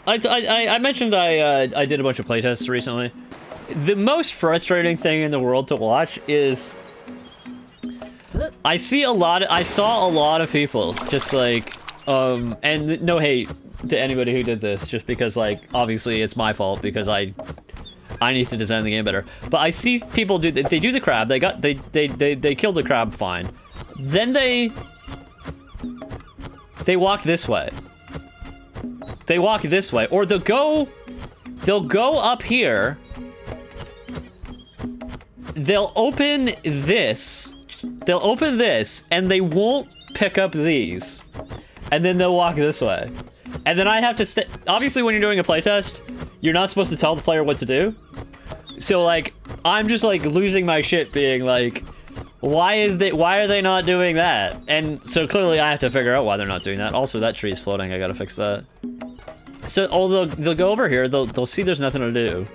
I mentioned I did a bunch of playtests recently. The most frustrating thing in the world to watch is I saw a lot of people just like and no hate to anybody who did this, just because like obviously it's my fault because I need to design the game better. But I see people do the crab. They killed the crab fine. Then they walk this way. They walk this way, or they'll go up here. They'll open this, and they won't pick up these. And then they'll walk this way. And then I have to obviously when you're doing a playtest, you're not supposed to tell the player what to do. So like, I'm just like losing my shit being like, why are they not doing that? And so clearly I have to figure out why they're not doing that. Also, that tree is floating, I gotta fix that. So although they'll go over here, they'll see there's nothing to do.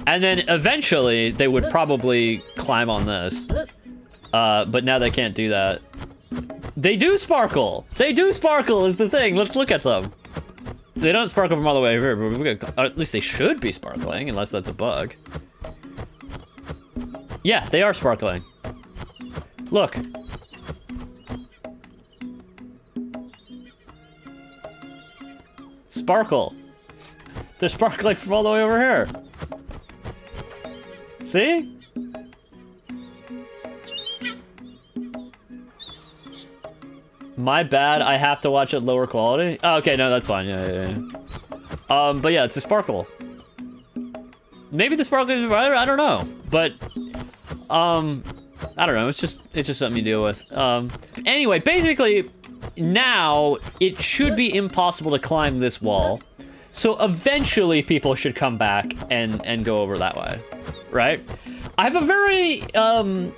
And then eventually they would probably climb on this. But now they can't do that. They do sparkle! They do sparkle is the thing. Let's look at them. They don't sparkle from all the way over here, but or at least they should be sparkling, unless that's a bug. Yeah, they are sparkling. Look. Sparkle. They're sparkling from all the way over here. See? My bad, I have to watch it lower quality. Oh, okay, no, that's fine. Yeah. But yeah, it's a sparkle. Maybe the sparkle is right, I don't know. But I don't know, it's just something you deal with. Anyway, basically, now it should be impossible to climb this wall. So eventually people should come back and go over that way, right? I have a very, I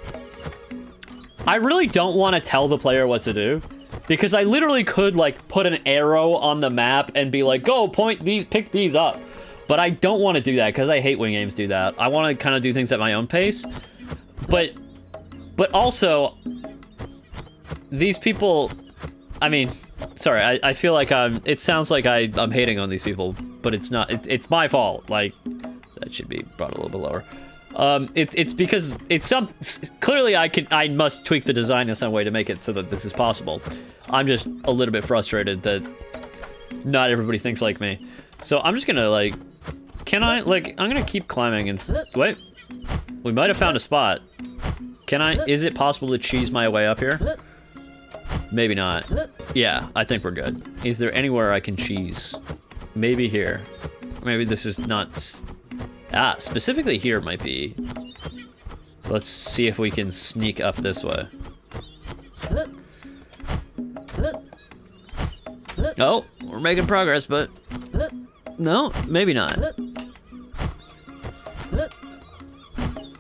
really don't want to tell the player what to do, because I literally could like put an arrow on the map and be like, go pick these up. But I don't want to do that because I hate when games do that. I want to kind of do things at my own pace. But also, these people, I mean, sorry, I feel like it sounds like I'm hating on these people, but it's not, it's my fault. Like, that should be brought a little bit lower. It's because clearly I must tweak the design in some way to make it so that this is possible. I'm just a little bit frustrated that not everybody thinks like me. So I'm just gonna like, I'm gonna keep climbing and, wait, we might have found a spot. Is it possible to cheese my way up here? Maybe not. Yeah, I think we're good. Is there anywhere I can cheese? Maybe here. Maybe this is not, specifically here might be. Let's see if we can sneak up this way. Oh, we're making progress, but no, maybe not.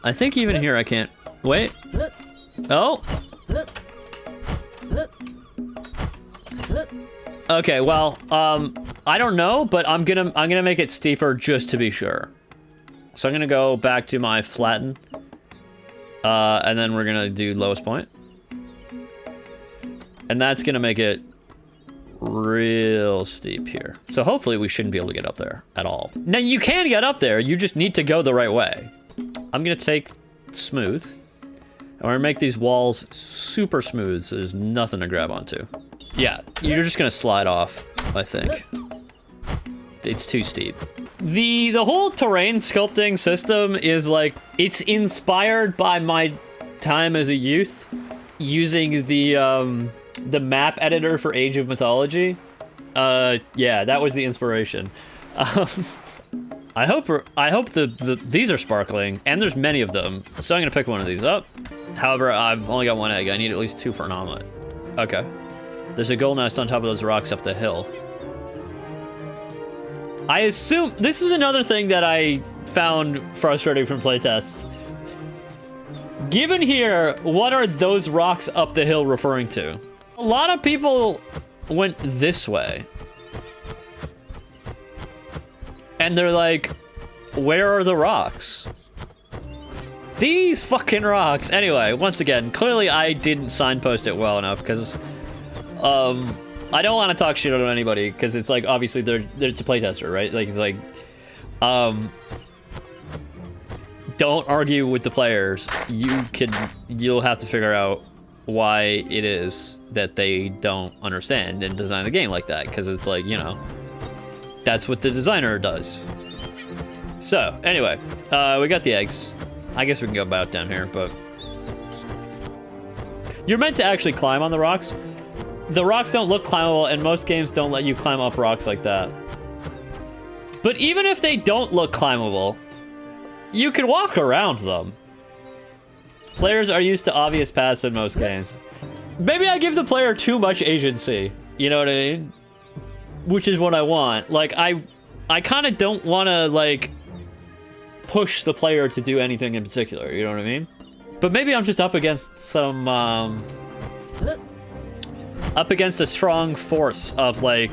I think even here I can't. Wait. Oh. Okay, well, I don't know, but I'm gonna make it steeper just to be sure. So I'm gonna go back to my flatten, and then we're gonna do lowest point, and that's gonna make it real steep here. So hopefully we shouldn't be able to get up there at all. Now you can get up there, you just need to go the right way. I'm gonna take smooth, and we're gonna make these walls super smooth so there's nothing to grab onto. Yeah, you're just gonna slide off, I think. It's too steep. The whole terrain sculpting system is like, it's inspired by my time as a youth using the map editor for Age of Mythology. Yeah, that was the inspiration. I hope these are sparkling, and there's many of them, so I'm gonna pick one of these up. However, I've only got one egg. I need at least 2 for an omelet. Okay. There's a gold nest on top of those rocks up the hill. I assume this is another thing that I found frustrating from playtests. Given here, what are those rocks up the hill referring to? A lot of people went this way. And they're like, where are the rocks? These fucking rocks. Anyway, once again, clearly I didn't signpost it well enough because I don't want to talk shit on anybody because it's like obviously it's a playtester, right? Like it's like, don't argue with the players. You'll have to figure out why it is that they don't understand and design the game like that, because it's like, you know, that's what the designer does. So anyway, we got the eggs. I guess we can go about down here, but you're meant to actually climb on the rocks. The rocks don't look climbable, and most games don't let you climb up rocks like that. But even if they don't look climbable, you can walk around them. Players are used to obvious paths in most games. Maybe I give the player too much agency, you know what I mean? Which is what I want. Like, I kind of don't want to, like, push the player to do anything in particular, you know what I mean? But maybe I'm just up against some, up against a strong force of, like,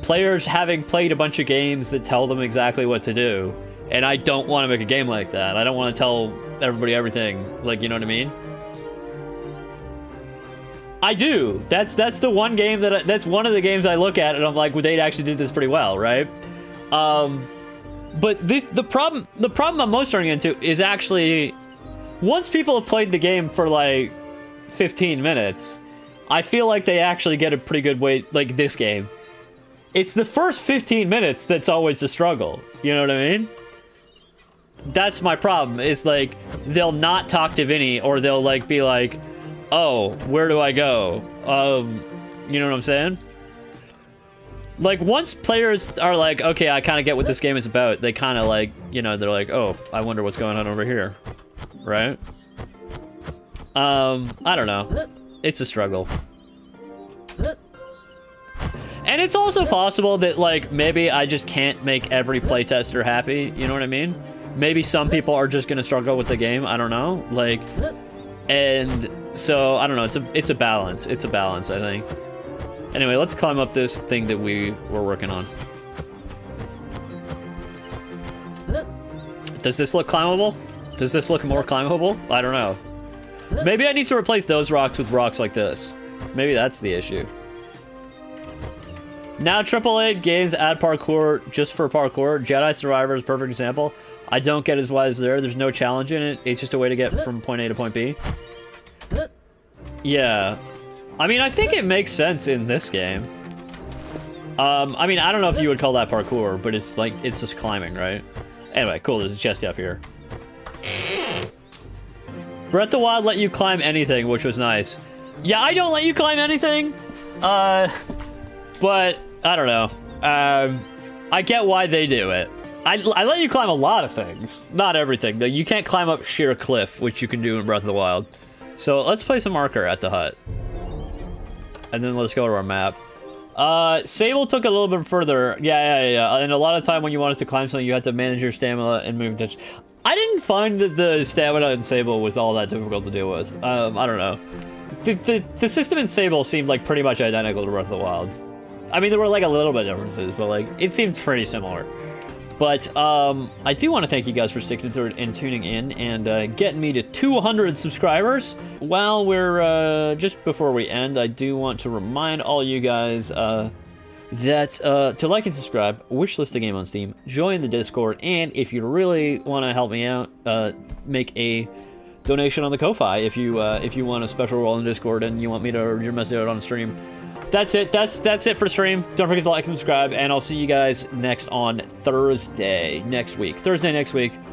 players having played a bunch of games that tell them exactly what to do. And I don't want to make a game like that. I don't want to tell everybody everything, like, you know what I mean? I do. That's the one game that's one of the games I look at and I'm like, well, they actually did this pretty well, right? But the problem I'm most running into is actually, once people have played the game for like 15 minutes, I feel like they actually get a pretty good way, like this game. It's the first 15 minutes that's always the struggle. You know what I mean? That's my problem, is like, they'll not talk to Vinny, or they'll like be like, oh, where do I go? You know what I'm saying? Like, once players are like, okay, I kind of get what this game is about, they kind of like, you know, they're like, oh, I wonder what's going on over here. Right? I don't know. It's a struggle. And it's also possible that, like, maybe I just can't make every playtester happy, you know what I mean? Maybe some people are just gonna struggle with the game, I don't know, like, and so, I don't know, it's a balance, I think. Anyway, let's climb up this thing that we were working on. Does this look climbable? Does this look more climbable? I don't know. Maybe I need to replace those rocks with rocks like this. Maybe that's the issue. Now AAA games add parkour just for parkour. Jedi Survivor is a perfect example. I don't get as wise there. There's no challenge in it. It's just a way to get from point A to point B. Yeah. I mean, I think it makes sense in this game. I mean, I don't know if you would call that parkour, but it's like, it's just climbing, right? Anyway, cool. There's a chest up here. Breath of the Wild let you climb anything, which was nice. Yeah, I don't let you climb anything. But I don't know. I get why they do it. I let you climb a lot of things. Not everything. Though. You can't climb up sheer cliff, which you can do in Breath of the Wild. So let's place a marker at the hut. And then let's go to our map. Sable took a little bit further. Yeah. And a lot of time when you wanted to climb something, you had to manage your stamina and move. I didn't find that the stamina in Sable was all that difficult to deal with. I don't know. The system in Sable seemed like pretty much identical to Breath of the Wild. I mean, there were like a little bit of differences, but like it seemed pretty similar. But I do want to thank you guys for sticking through it and tuning in and getting me to 200 subscribers. While we're just before we end, I do want to remind all you guys that to like and subscribe, wishlist the game on Steam, join the Discord, and if you really want to help me out, make a donation on the Ko-Fi if you want a special role in Discord and you want me to read your message out on stream. That's it. That's it for stream. Don't forget to like and subscribe, and I'll see you guys next on Thursday next week.